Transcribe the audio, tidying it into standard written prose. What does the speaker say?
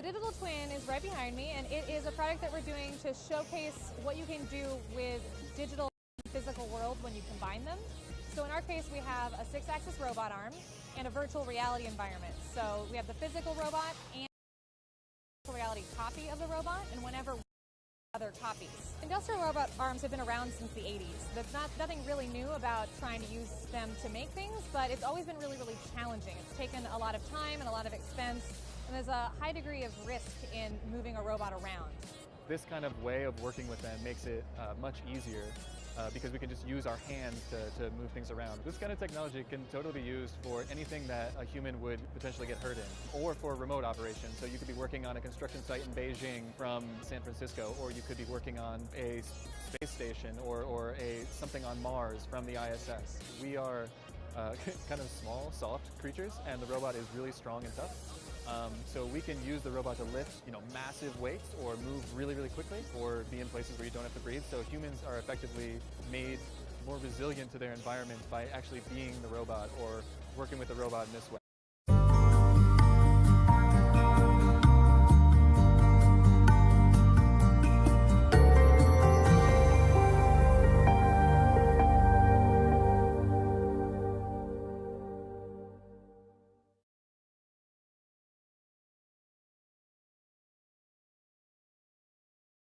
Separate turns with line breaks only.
digital twin is right behind me, and it is a product that we're doing to showcase what you can do with digital and physical world when you combine them. So in our case, we have a 6-axis robot arm and a virtual reality environment. So we have the physical robot and a virtual reality copy of the robot, and whenever other copies. Industrial robot arms have been around since the 80s. There's nothing really new about trying to use them to make things, but it's always been really, really challenging. It's taken a lot of time and a lot of expense, and there's a high degree of risk in moving a robot around.
This kind of way of working with them makes it much easier because we can just use our hands to move things around. This kind of technology can totally be used for anything that a human would potentially get hurt in, or for remote operation. So you could be working on a construction site in Beijing from San Francisco, or you could be working on a space station or something on Mars from the ISS. We are kind of small, soft creatures, and the robot is really strong and tough. So we can use the robot to lift, massive weights or move really, really quickly, or be in places where you don't have to breathe. So humans are effectively made more resilient to their environment by actually being the robot or working with the robot in this way.